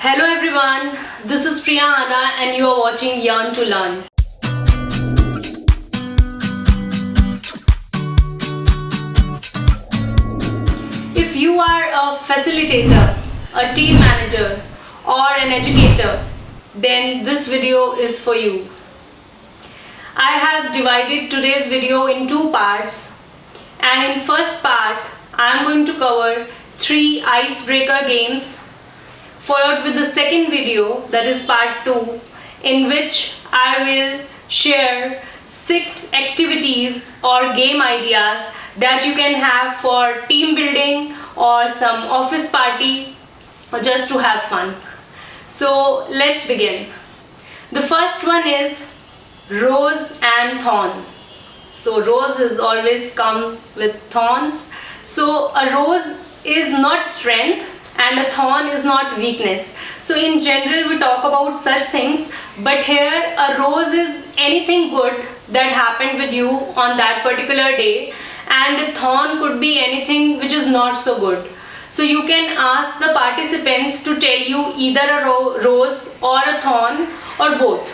Hello everyone, this is Priya Anna and you are watching Yearn to Learn. If you are a facilitator, a team manager or an educator, then this video is for you. I have divided today's video in two parts, and in first part I am going to cover 3 icebreaker games, followed with the second video, that is part 2, in which I will share 6 activities or game ideas that you can have for team building or some office party or just to have fun. So let's begin. The first one is rose and thorn. So roses always come with thorns. So a rose is not strength and a thorn is not weakness. So in general we talk about such things, but here a rose is anything good that happened with you on that particular day, and a thorn could be anything which is not so good. So you can ask the participants to tell you either a rose or a thorn or both.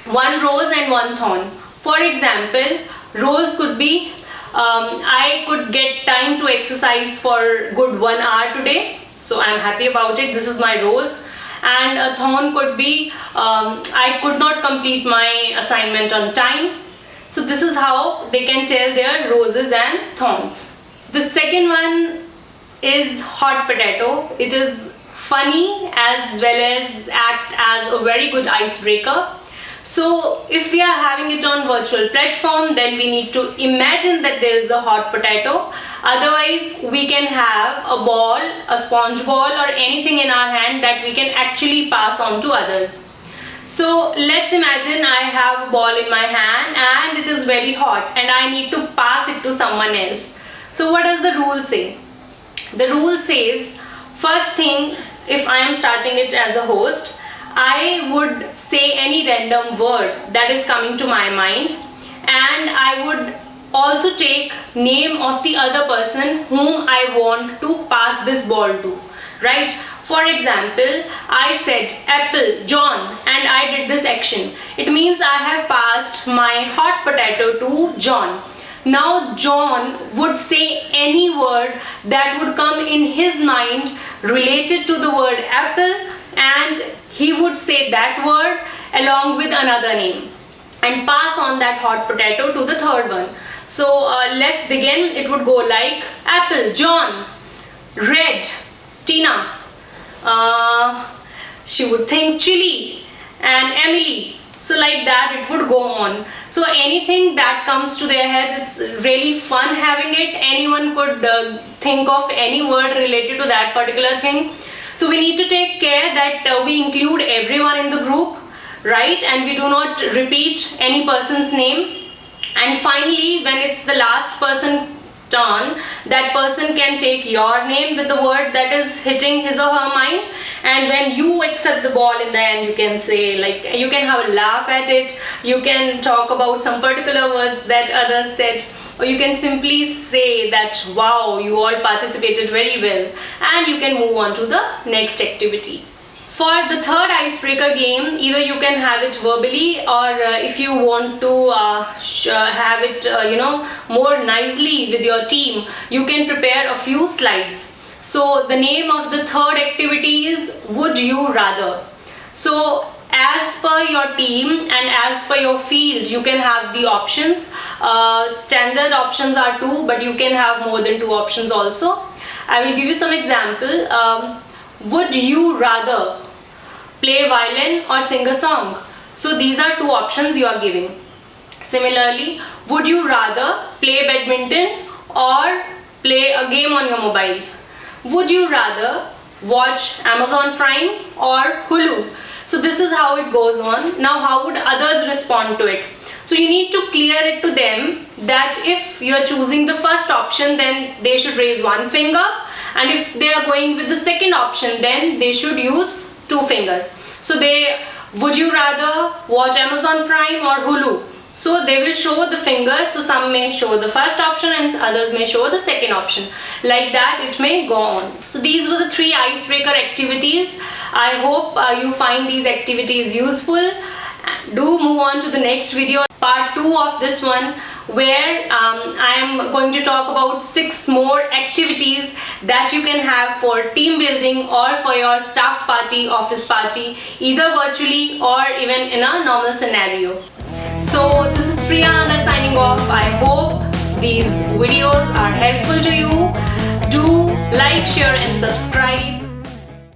One rose and one thorn. For example, rose could be I could get time to exercise for good 1 hour today, so I'm happy about it. This is my rose. And a thorn could be I could not complete my assignment on time. So this is how they can tell their roses and thorns. The second one is hot potato. It is funny as well as act as a very good icebreaker. So if we are having it on virtual platform, then we need to imagine that there is a hot potato. Otherwise we can have a ball, a sponge ball or anything in our hand that we can actually pass on to others. So let's imagine I have a ball in my hand and it is very hot and I need to pass it to someone else. So what does the rule say? The rule says, first thing, if I am starting it as a host, I would say any random word that is coming to my mind, and I would also take name of the other person whom I want to pass this ball to, right? For example, I said apple, John, and I did this action. It means I have passed my hot potato to John. Now John would say any word that would come in his mind related to the word apple, and he would say that word along with another name and pass on that hot potato to the third one. So let's begin. It would go like apple, John, red, Tina, she would think chili, and Emily. So like that it would go on. So anything that comes to their head, it's really fun having it. Anyone could think of any word related to that particular thing. So we need to take care that we include everyone in the group, right? And we do not repeat any person's name. And finally, when it's the last person's turn, that person can take your name with the word that is hitting his or her mind, and when you accept the ball in the end, you can say, like, you can have a laugh at it, you can talk about some particular words that others said, or you can simply say that wow, you all participated very well, and you can move on to the next activity. For the third icebreaker game, either you can have it verbally, or if you want to have it more nicely with your team, you can prepare a few slides. So the name of the third activity is would you rather. So as per your team and as per your field, you can have the options. Standard options are 2, but you can have more than 2 options also. I will give you some example. Would you rather play violin or sing a song? So these are 2 options you are giving. Similarly, would you rather play badminton or play a game on your mobile? Would you rather watch Amazon Prime or Hulu? So this is how it goes on. Now how would others respond to it? So you need to clear it to them that if you are choosing the first option, then they should raise 1 finger, and if they are going with the second option, then they should use 2 fingers. So would you rather watch Amazon Prime or Hulu? So they will show the fingers, so some may show the first option and others may show the second option. Like that it may go on. So these were the 3 icebreaker activities. I hope you find these activities useful. Do move on to the next video, part 2 of this one, where I am going to talk about 6 more activities that you can have for team building or for your staff party, office party, either virtually or even in a normal scenario. So this is Priya signing off. I hope these videos are helpful to you. Do like, share and subscribe.